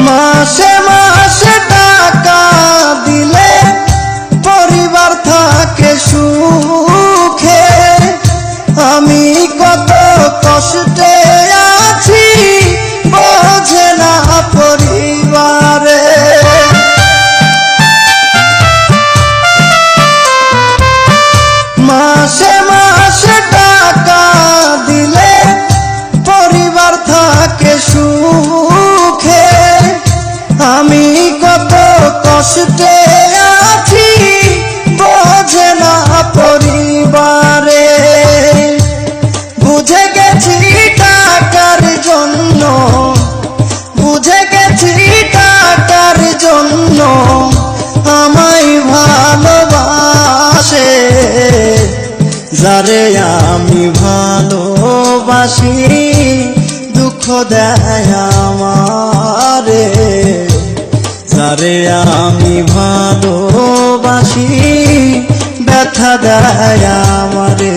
মাসে মাসে টাকা দিলে পরিবার থাকে সুখে, আমি কত কষ্টে আছি বোঝে না পরিবারে। মাসে মাসে টাকা দিলে পরিবার থাকে সুখে, আমি কত কষ্টে আছি বোঝে না পরিবারে। বুঝে গেছি টাকার জন্য, বুঝে গেছি টাকার জন্য আমায় ভালোবাসে, যারে আমি ভালোবাসি দুঃখ দেয় আমারে, যারে আমি ভালোবাসি ব্যথা দেয় আমারে।